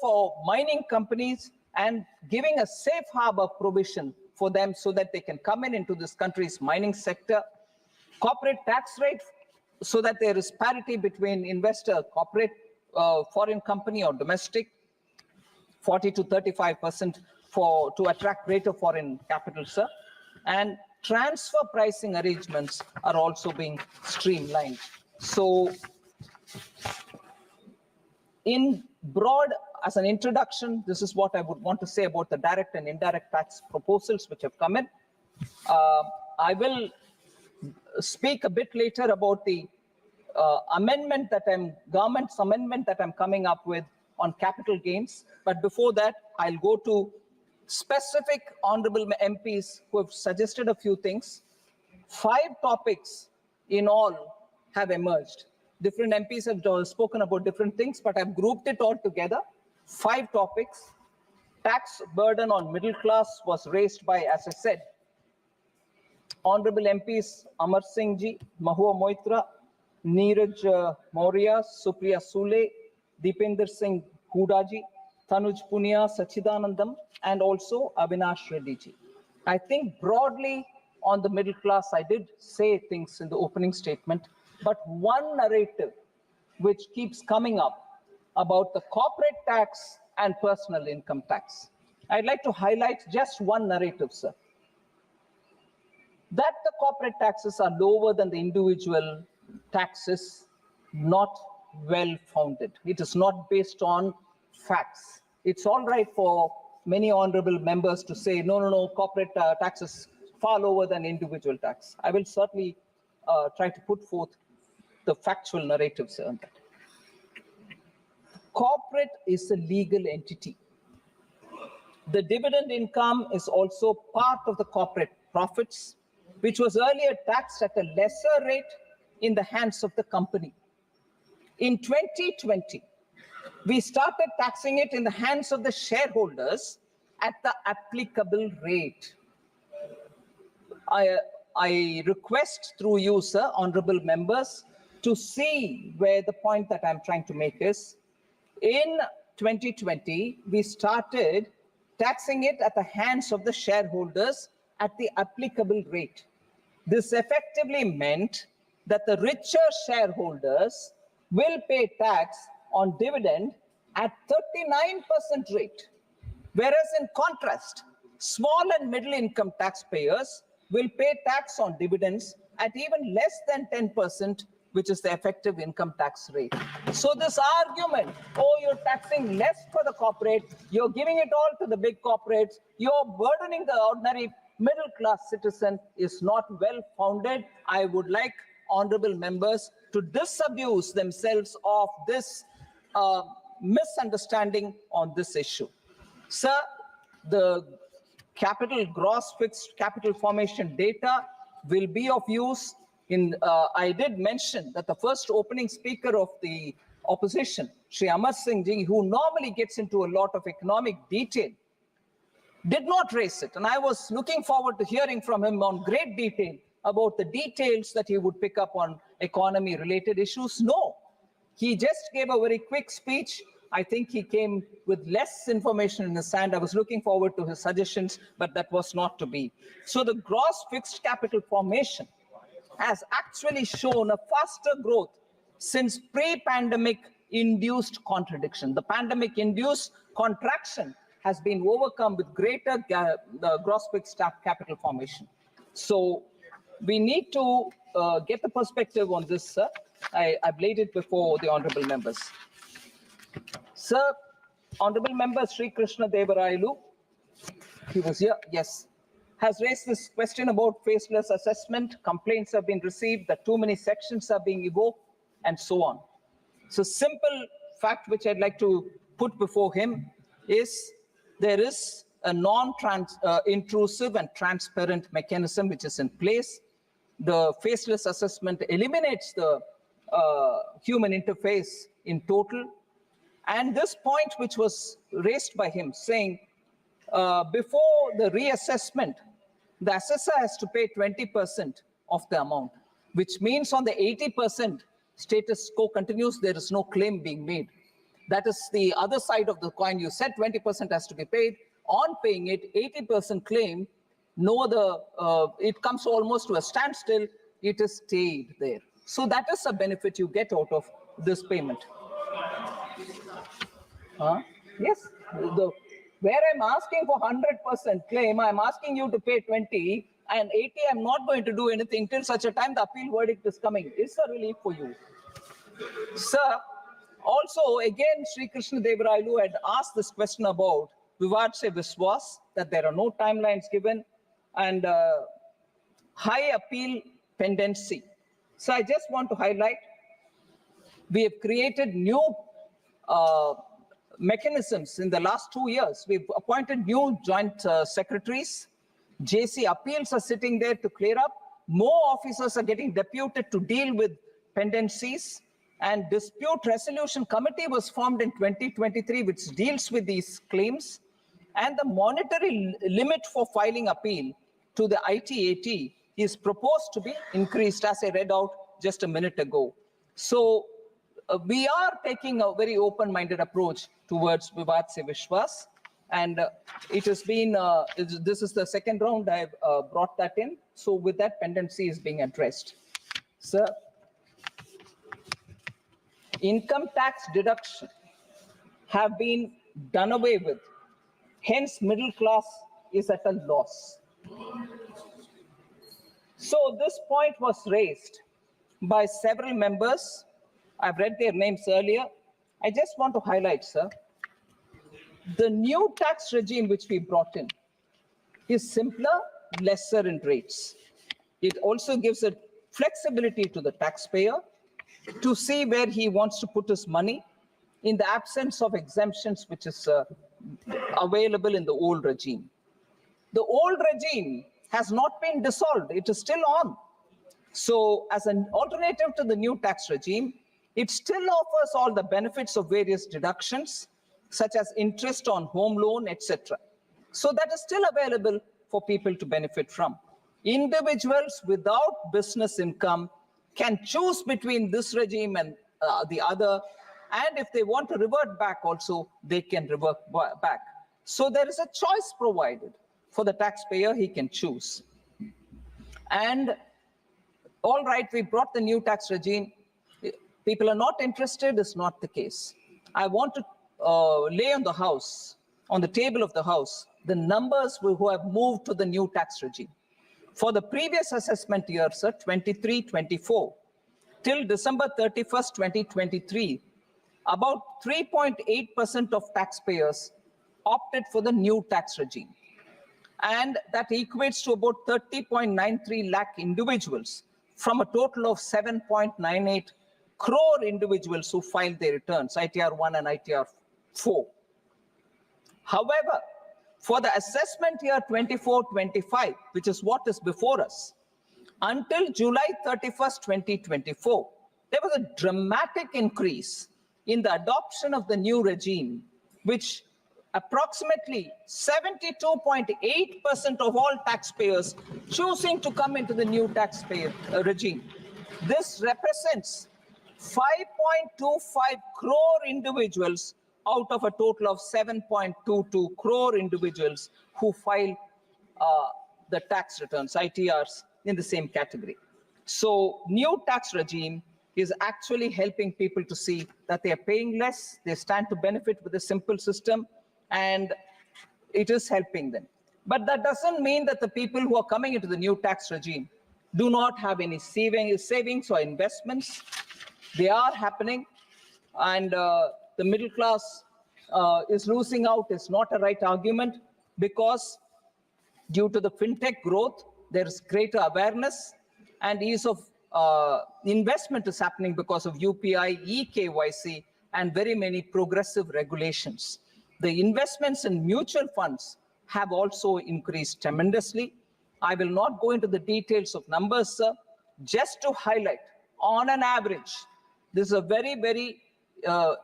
for mining companies and giving a safe harbor provision for them so that they can come into this country's mining sector. Corporate tax rate so that there is parity between investor, corporate, foreign company or domestic, 40 to 35% to attract greater foreign capital, sir. And transfer pricing arrangements are also being streamlined. So in broad, as an introduction, this is what I would want to say about the direct and indirect tax proposals which have come in. I will speak a bit later about the government's amendment that I'm coming up with on capital gains. But before that, I'll go to specific honorable MPs who have suggested a few things. 5 topics in all have emerged. Different MPs have spoken about different things, but I've grouped it all together. 5 topics. Tax burden on middle class was raised by, as I said, honorable MPs Amar Singh ji, Mahua Moitra, Neeraj Maurya, Supriya Sule, Deepinder Singh Hooda ji, Tanuj Punia, Sachidanandam, and also Avinash Reddy ji. I think broadly on the middle class, I did say things in the opening statement, but one narrative which keeps coming up about the corporate tax and personal income tax. I'd like to highlight just one narrative, sir. That the corporate taxes are lower than the individual taxes, not well founded. It is not based on facts. It's all right for many honorable members to say, no, corporate taxes far lower than individual tax. I will certainly try to put forth the factual narratives on that. Corporate is a legal entity. The dividend income is also part of the corporate profits, which was earlier taxed at a lesser rate in the hands of the company. In 2020, we started taxing it in the hands of the shareholders at the applicable rate. I request through you, sir, honorable members, to see where the point that I'm trying to make is. In 2020, we started taxing it at the hands of the shareholders at the applicable rate. This effectively meant that the richer shareholders will pay tax on dividend at 39% rate. Whereas in contrast, small and middle income taxpayers will pay tax on dividends at even less than 10%, which is the effective income tax rate. So this argument, oh, you're taxing less for the corporate, you're giving it all to the big corporates, you're burdening the ordinary middle class citizen, is not well founded. I would like honorable members to disabuse themselves of this misunderstanding on this issue. Sir, the gross fixed capital formation data will be of use. I did mention that the first opening speaker of the opposition, Shri Amar Singh ji, who normally gets into a lot of economic detail, did not raise it. And I was looking forward to hearing from him on great detail about the details that he would pick up on economy-related issues. No, he just gave a very quick speech. I think he came with less information in his hand. I was looking forward to his suggestions, but that was not to be. So the gross fixed capital formation has actually shown a faster growth since pre-pandemic induced contradiction. The pandemic-induced contraction has been overcome with greater gross fixed capital formation. So we need to get the perspective on this, sir. I've laid it before the honorable members. Sir, honorable member Sri Krishna Devarayulu, he was here, yes, has raised this question about faceless assessment. Complaints have been received that too many sections are being evoked and so on. So simple fact which I'd like to put before him is there is a non-intrusive and transparent mechanism which is in place. The faceless assessment eliminates the human interface in total. And this point which was raised by him saying, before the reassessment, the assessor has to pay 20% of the amount, which means on the 80% status quo continues, there is no claim being made. That is the other side of the coin. You said 20% has to be paid. On paying it, 80% claim, no other, it comes almost to a standstill. It is stayed there. So that is a benefit you get out of this payment. Yes, where I'm asking for 100% claim, I'm asking you to pay 20, and 80 I'm not going to do anything till such a time the appeal verdict is coming. It's a relief for you. Sir, also again Sri Krishna Devarailu had asked this question about Vivad Se Viswas, that there are no timelines given, and high appeal pendency. So I just want to highlight, we have created new mechanisms in the last 2 years. We've appointed new joint secretaries. JC appeals are sitting there to clear up. More officers are getting deputed to deal with pendencies. And dispute resolution committee was formed in 2023, which deals with these claims. And the monetary limit for filing appeal to the ITAT is proposed to be increased, as I read out just a minute ago. So we are taking a very open-minded approach towards Vivad Se Vishwas. And it has been, this is the second round I've brought that in. So with that, pendency is being addressed. Sir, income tax deduction have been done away with. Hence, middle class is at a loss. So this point was raised by several members. I've read their names earlier. I just want to highlight, sir, the new tax regime which we brought in is simpler, lesser in rates. It also gives a flexibility to the taxpayer to see where he wants to put his money in the absence of exemptions which is available in the old regime. The old regime has not been dissolved. It is still on. So as an alternative to the new tax regime, it still offers all the benefits of various deductions, such as interest on home loan, etc. So that is still available for people to benefit from. Individuals without business income can choose between this regime and the other, and if they want to revert back also, they can revert back. So there is a choice provided for the taxpayer, he can choose. And all right, we brought the new tax regime. People are not interested, is not the case. I want to lay on the house, on the table of the house, the numbers who have moved to the new tax regime. For the previous assessment year, sir, 23-24, till December 31st, 2023, about 3.8% of taxpayers opted for the new tax regime. And that equates to about 30.93 lakh individuals from a total of 7.98 crore individuals who filed their returns, ITR 1 and ITR 4. However, for the assessment year 24-25, which is what is before us, until July 31st, 2024, there was a dramatic increase in the adoption of the new regime, which approximately 72.8% of all taxpayers choosing to come into the new taxpayer regime. This represents 5.25 crore individuals out of a total of 7.22 crore individuals who file the tax returns, ITRs, in the same category. So new tax regime is actually helping people to see that they are paying less, they stand to benefit with a simple system, and it is helping them. But that doesn't mean that the people who are coming into the new tax regime do not have any savings or investments. They are happening, and the middle class is losing out is not a right argument, because due to the fintech growth, there is greater awareness and ease of investment is happening because of UPI, eKYC, and very many progressive regulations. The investments in mutual funds have also increased tremendously. I will not go into the details of numbers, sir, just to highlight, on an average, this is a very, very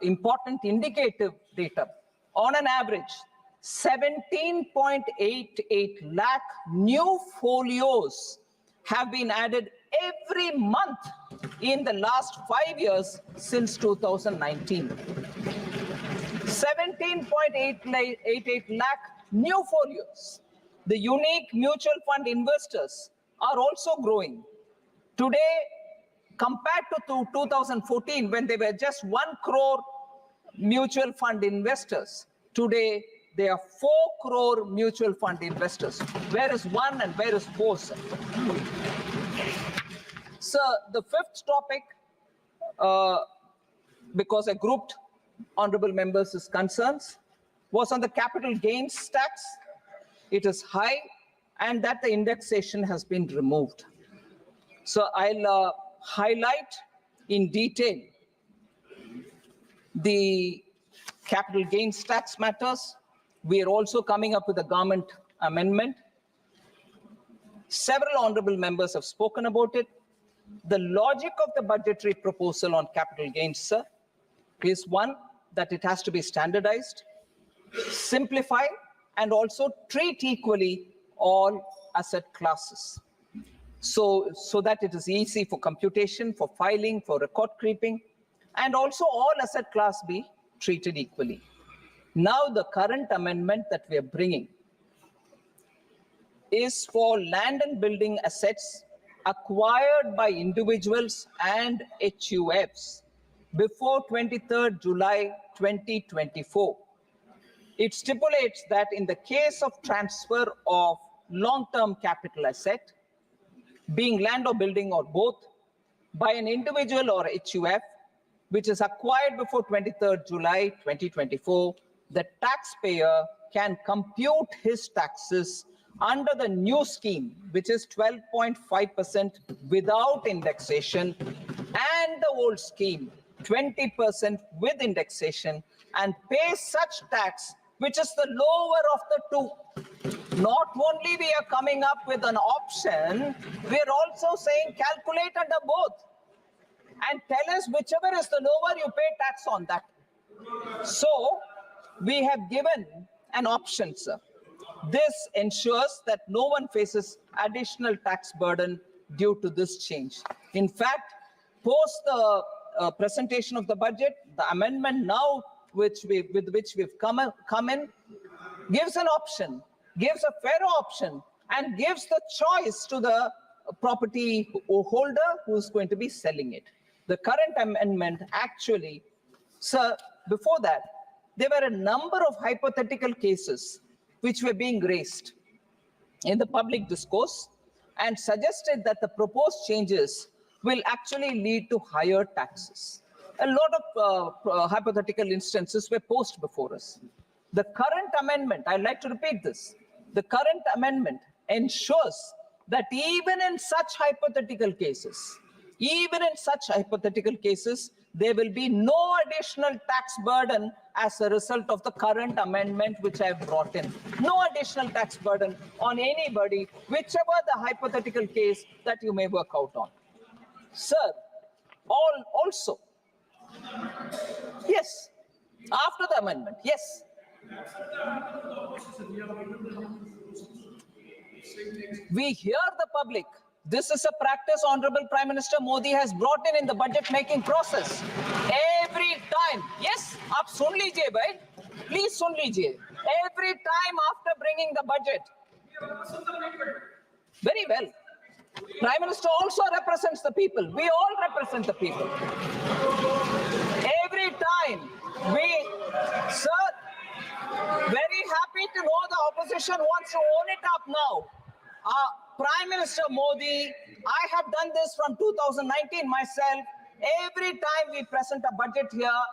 important indicative data. On an average, 17.88 lakh new folios have been added every month in the last 5 years since 2019. 17.88 lakh new folios. The unique mutual fund investors are also growing. Today, compared to 2014, when they were just 1 crore mutual fund investors, today there are 4 crore mutual fund investors. Where is 1 and where is 4, sir? Sir, the fifth topic, because I grouped honorable members' concerns, was on the capital gains tax. It is high, and that the indexation has been removed. So I'll highlight in detail the capital gains tax matters. We are also coming up with a government amendment. Several honorable members have spoken about it. The logic of the budgetary proposal on capital gains, sir, is one, that it has to be standardized, simplify, and also treat equally all asset classes. So that it is easy for computation, for filing, for record keeping, and also all asset class be treated equally. Now the current amendment that we are bringing is for land and building assets acquired by individuals and HUFs before 23rd July 2024. It stipulates that in the case of transfer of long-term capital asset, being land or building or both, by an individual or HUF, which is acquired before 23rd July 2024, the taxpayer can compute his taxes under the new scheme, which is 12.5% without indexation, and the old scheme, 20% with indexation, and pay such tax, which is the lower of the two. Not only we are coming up with an option, we are also saying calculate under both and tell us whichever is the lower, you pay tax on that. So we have given an option, sir. This ensures that no one faces additional tax burden due to this change. In fact, post the presentation of the budget, the amendment now with which we've come in gives an option, gives a fair option, and gives the choice to the property holder who's going to be selling it. The current amendment actually, sir, before that, there were a number of hypothetical cases which were being raised in the public discourse and suggested that the proposed changes will actually lead to higher taxes. A lot of hypothetical instances were posed before us. The current amendment, I'd like to repeat this, the current amendment ensures that even in such hypothetical cases, there will be no additional tax burden as a result of the current amendment which I have brought in. No additional tax burden on anybody, whichever the hypothetical case that you may work out on. Sir, also, yes, after the amendment, yes. We hear the public. This is a practice Honorable Prime Minister Modi has brought in the budget making process. Every time, yes, आप सुन लीजिए भाई, please सुन लीजिए. Every time after bringing the budget. Very well. Prime Minister also represents the people. We all represent the people. Every time sir, very happy to know the opposition wants to own it up now. Prime Minister Modi, I have done this from 2019 myself. Every time we present a budget here,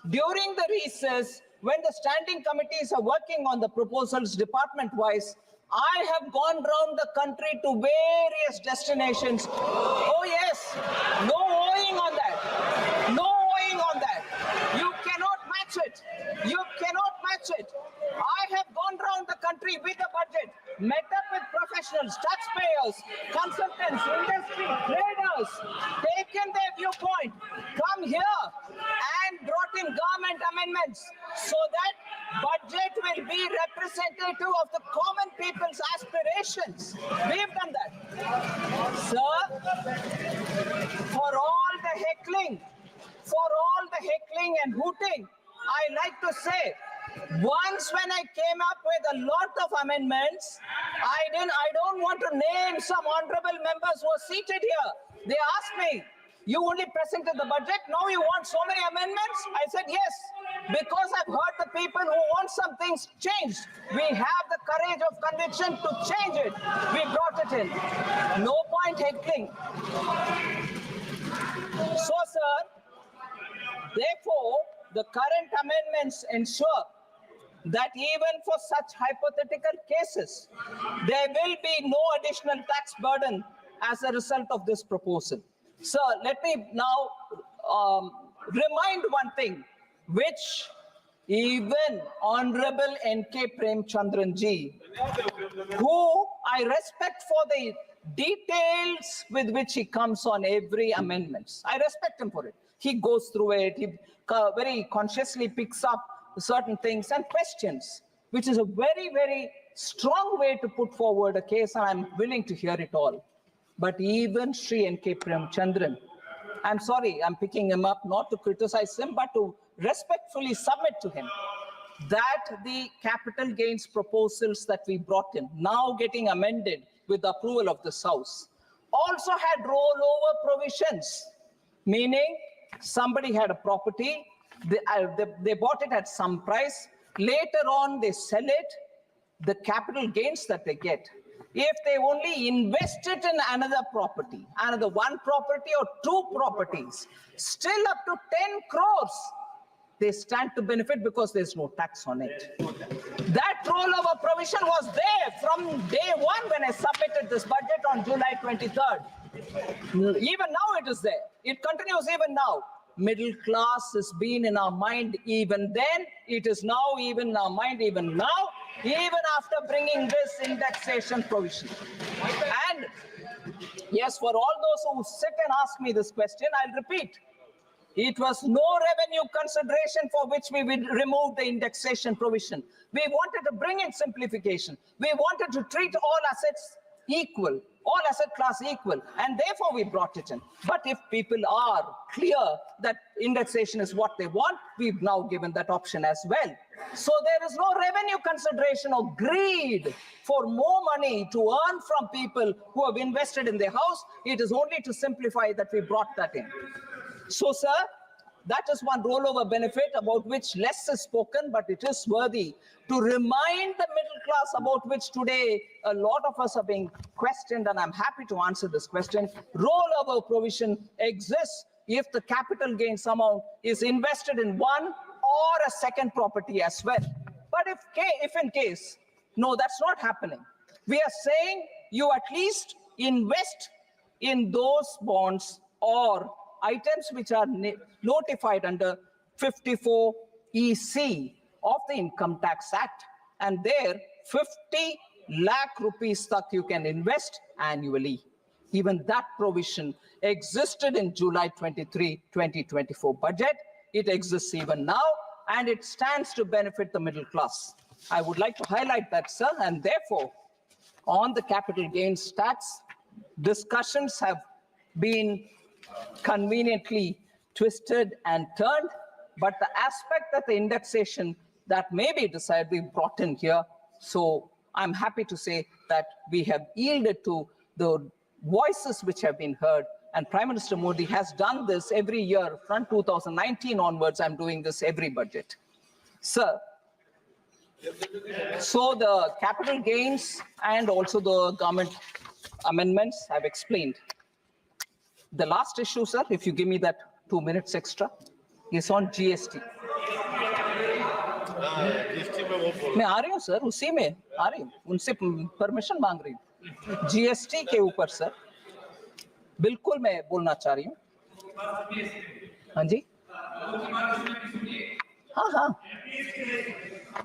during the recess, when the standing committees are working on the proposals department-wise, I have gone around the country to various destinations. Oh yes, no owing on that. No owing on that. You cannot match it. You cannot match it. I have gone around the country with a budget, met up with professionals, taxpayers, consultants, industry, traders, taken their viewpoint, come here and brought in government amendments so that budget will be representative of the common people's aspirations. We've done that. Sir, for all the heckling and hooting, I like to say, once when I came up with a lot of amendments, I don't want to name some honorable members who are seated here. They asked me, you only presented the budget, now you want so many amendments? I said yes, because I've heard the people who want some things changed. We have the courage of conviction to change it. We brought it in. No point heckling. So, sir, therefore, the current amendments ensure that even for such hypothetical cases, there will be no additional tax burden as a result of this proposal. Sir, let me now remind one thing, which even Honorable N.K. Premchandran ji, who I respect for the details with which he comes on every amendment. I respect him for it. He goes through it, he very consciously picks up certain things and questions, which is a very, very strong way to put forward a case, and I'm willing to hear it all. But even Sri N.K. Premchandran, I'm sorry, I'm picking him up not to criticize him, but to respectfully submit to him that the capital gains proposals that we brought in, now getting amended with the approval of this House, also had rollover provisions, meaning somebody had a property, they bought it at some price, later on they sell it, the capital gains that they get, if they only invest it in another property, another one property or two properties, still up to 10 crores, they stand to benefit because there's no tax on it. That rollover provision was there from day one when I submitted this budget on July 23rd. Even now it is there. It continues even now. Middle class has been in our mind even then. It is now even in our mind even now, even after bringing this indexation provision. And yes, for all those who sit and ask me this question, I'll repeat. It was no revenue consideration for which we would remove the indexation provision. We wanted to bring in simplification. We wanted to treat all assets equal, all asset class equal, and therefore we brought it in. But if people are clear that indexation is what they want, we've now given that option as well. So there is no revenue consideration or greed for more money to earn from people who have invested in their house. It is only to simplify that we brought that in. So, sir, that is one rollover benefit about which less is spoken, but it is worthy to remind the middle class about which today a lot of us are being questioned, and I'm happy to answer this question. Rollover provision exists if the capital gains amount is invested in one or a second property as well. But if in case, no, that's not happening. We are saying you at least invest in those bonds or items which are notified under 54 EC of the Income Tax Act, and there 50 lakh rupees that you can invest annually. Even that provision existed in July 23, 2024 budget. It exists even now, and it stands to benefit the middle class. I would like to highlight that, sir, and therefore, on the capital gains tax, discussions have been conveniently twisted and turned, but the aspect that the indexation that may be decided, we brought in here. So I'm happy to say that we have yielded to the voices which have been heard, and Prime Minister Modi has done this every year from 2019 onwards. I'm doing this every budget. Sir, so the capital gains and also the government amendments I've explained. The last issue, sir, if you give me that 2 minutes extra, is on GST. मैं आ रही हूँ sir, उसी में आ रही हूँ, उनसे permission मांग रही हूँ। GST के ऊपर सर, बिल्कुल मैं बोलना चाह रही हूँ। हाँ जी, हाँ हाँ,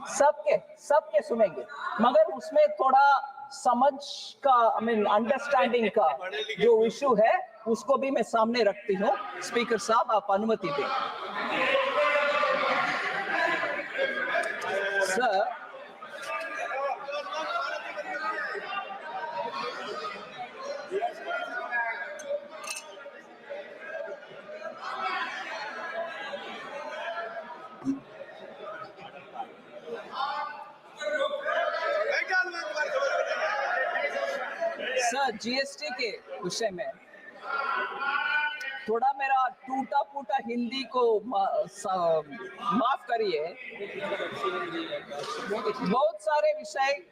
सबके सुनेंगे, मगर उसमें थोड़ा समझ का, अंडरस्टैंडिंग का जो इशू है, उसको भी मैं सामने रखती हूँ। स्पीकर साहब, आप अनुमति दें। सर, सर जीएसटी के विषय में थोड़ा मेरा टूटा फूटा हिंदी को माफ करिए। बहुत सारे विषय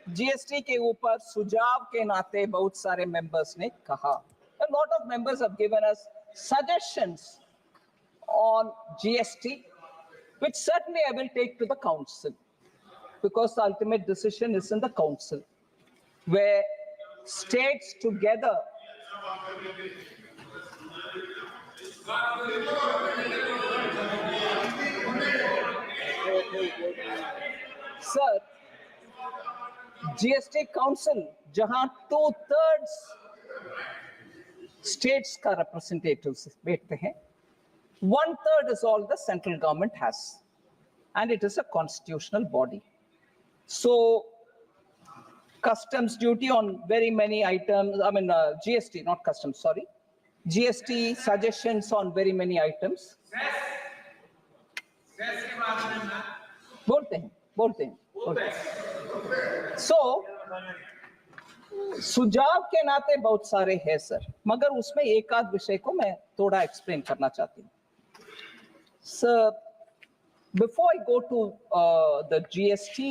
जीएसटी के ऊपर सुझाव के नाते बहुत सारे मेंबर्स ने कहा। A lot of members have given us suggestions on GST, which certainly I will take to the council, because the ultimate decision is in the council, where states together Sir, GST Council, जहां 2/3 states का representatives बैठते हैं, 1/3 is all the central government has, and it is a constitutional body. So, customs duty on very many items, GST, not customs, sorry. GST suggestions on very many items. बोलते हैं। So, सुझाव के नाते बहुत सारे हैं सर, मगर उसमें एक आध विषय को मैं थोड़ा एक्सप्लेन करना चाहती हूँ। Sir, before I go to the GST,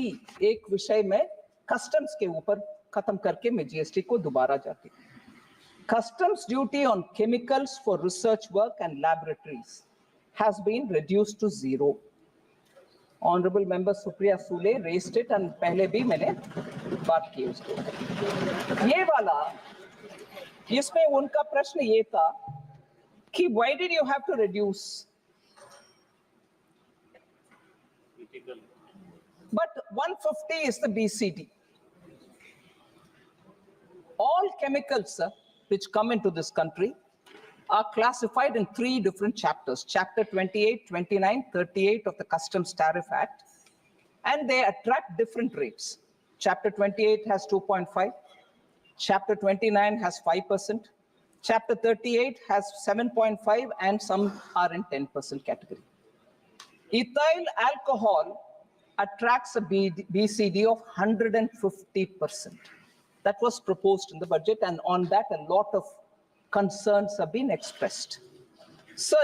एक विषय में कस्टम्स के ऊपर खत्म करके मैं जीएसटी को दोबारा जाती हूँ। Customs duty on chemicals for research work and laboratories has been reduced to 0. Honorable Member Supriya Sule raised it, and पहले भी मैंने बात की उसको। ये वाला, इसमें उनका प्रश्न ये था कि why did you have to reduce? But 150 is the BCD. All chemicals, sir, which come into this country are classified in 3 different chapters, Chapter 28, 29, 38 of the Customs Tariff Act, and they attract different rates. Chapter 28 has 2.5, Chapter 29 has 5%, Chapter 38 has 7.5, and some are in 10% category. Ethyl alcohol attracts a BCD of 150%. That was proposed in the budget, and on that a lot of concerns have been expressed. So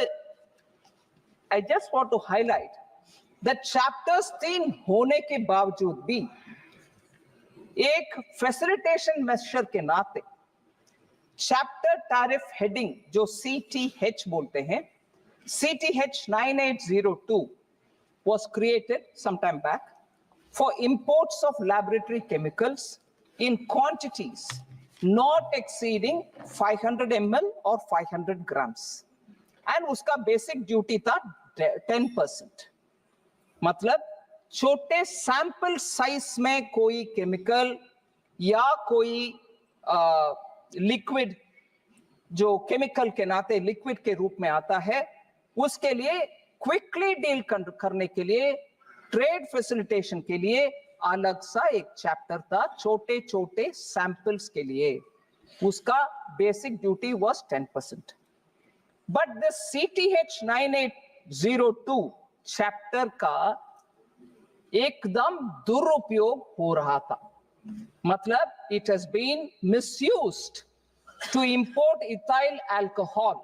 I just want to highlight that chapters 3 होने के बावजूद भी एक facilitation measure के नाते chapter tariff heading जो CTH बोलते हैं, CTH 9802 was created some time back for imports of laboratory chemicals in quantities not exceeding 500 ml or 500 grams. And उसका basic duty था 10%. मतलब छोटे sample size में कोई chemical या कोई liquid जो chemical के नाते liquid के रूप में आता है, उसके लिए quickly deal करने के लिए, trade facilitation के लिए अलग सा एक चैप्टर था छोटे छोटे सैंपल्स के लिए, उसका basic duty was 10%. But the CTH 9802 chapter का एकदम दुरुपयोग हो रहा था, मतलब it has been misused to import ethyl alcohol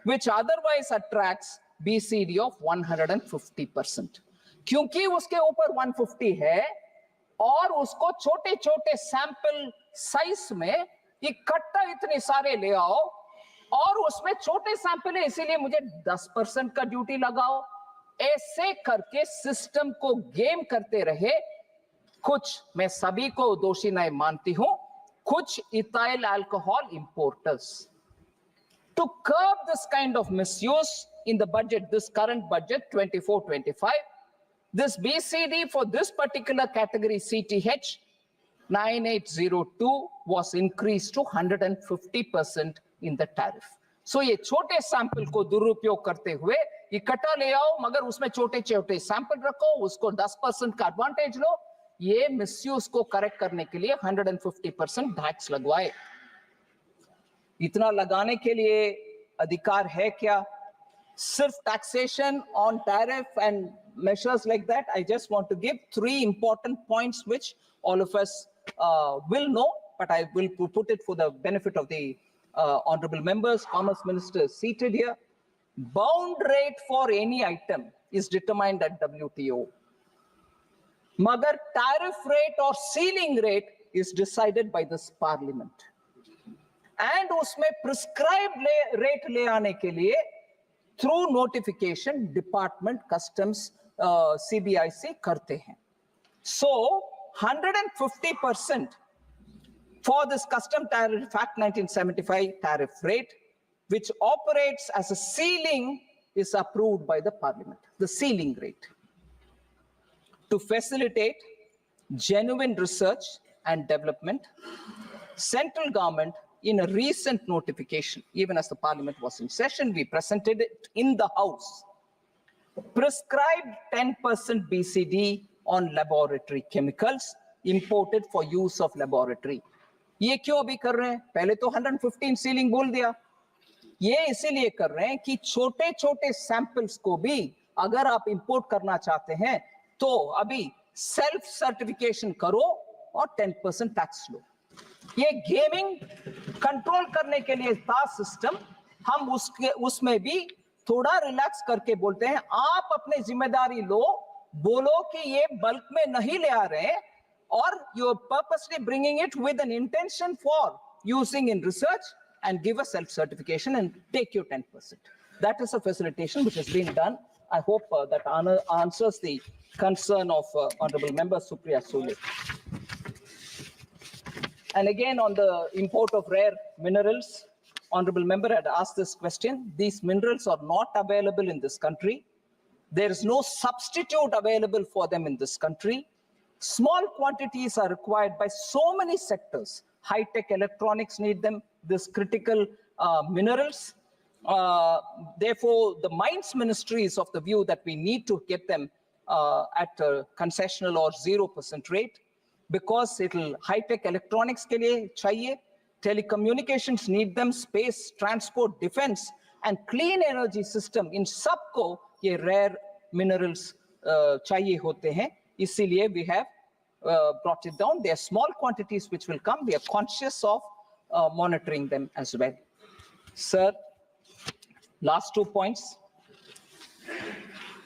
which otherwise attracts BCD of 150%. क्योंकि उसके ऊपर 150 है और उसको छोटे छोटे सैंपल साइज में इकट्ठा इतने सारे ले आओ, और उसमें छोटे सैंपल है इसीलिए मुझे 10% का ड्यूटी लगाओ, ऐसे करके सिस्टम को गेम करते रहे कुछ, मैं सभी को दोषी नहीं मानती हूं, कुछ ethyl alcohol importers. To curb this kind of misuse in the budget, this current budget 24-25, this BCD for this particular category CTH 9802 was increased to 150% in the tariff. So ये छोटे सैंपल को दुरुपयोग करते हुए इकट्ठा ले आओ, मगर उसमें छोटे छोटे सैंपल रखो, उसको 10% का एडवांटेज लो, ये मिसयूज को करेक्ट करने के लिए 150% टैक्स लगवाए. इतना लगाने के लिए अधिकार है क्या? सिर्फ taxation on tariff and measures like that. I just want to give 3 important points which all of us will know but I will put it for the benefit of the honorable members. Commerce Minister is seated here. Bound rate for any item is determined at WTO. Magar tariff rate or ceiling rate is decided by this parliament. And उसमें prescribed rate ले आने के लिए through notification department customs CBIC करते हैं. So 150% for this custom tariff Act 1975 tariff rate, which operates as a ceiling, is approved by the parliament, the ceiling rate. To facilitate genuine research and development, central government, in a recent notification, even as the parliament was in session, we presented it in the House, prescribed 10% BCD on laboratory chemicals imported for use of laboratory. ये क्यों अभी कर रहे हैं? पहले तो 115 ceiling बोल दिया. ये इसीलिए कर रहे हैं कि छोटे छोटे सैंपल्स को भी अगर आप इंपोर्ट करना चाहते हैं तो अभी सेल्फ सर्टिफिकेशन करो और 10% टैक्स लो. ये गेमिंग कंट्रोल करने के लिए था सिस्टम. हम उसमें भी थोड़ा रिलैक्स करके बोलते हैं आप अपनी जिम्मेदारी लो, बोलो कि ये बल्क में नहीं ले आ रहे हैं और you are purposely bringing it with an intention for using in research and give a self certification and take your 10%. That is a facilitation which is being done. I hope that answers the concern of Honorable Member Supriya Sule. And again, on the import of rare minerals, Honorable Member had asked this question. These minerals are not available in this country. There is no substitute available for them in this country. Small quantities are required by so many sectors. High-tech electronics need them, this critical minerals. Therefore, the Mines Ministry is of the view that we need to get them at a concessional or 0% rate, because it'll high-tech electronics ke liye chahiye, telecommunications need them, space, transport, defense, and clean energy system. In सबको ये rare minerals chahiye hote hain. Isliye we have brought it down. There are small quantities which will come. We are conscious of monitoring them as well. Sir, last 2 points.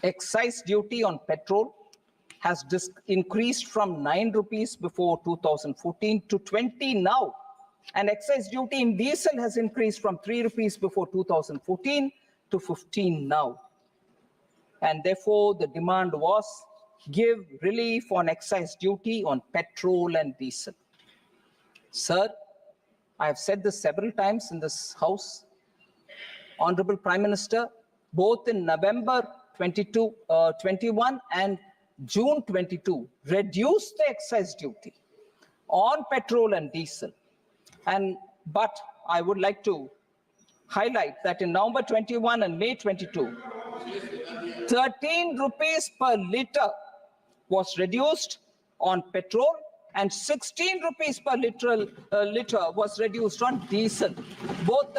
Excise duty on petrol has increased from 9 rupees before 2014 to 20 now. And excise duty in diesel has increased from 3 rupees before 2014 to 15 now. And therefore, the demand was give relief on excise duty on petrol and diesel. Sir, I have said this several times in this House. Honorable Prime Minister, both in November 21 and June 22, reduced the excise duty on petrol and diesel. But I would like to highlight that in November 21 and May 22, 13 rupees per litre was reduced on petrol and 16 rupees per litre was reduced on diesel. Both the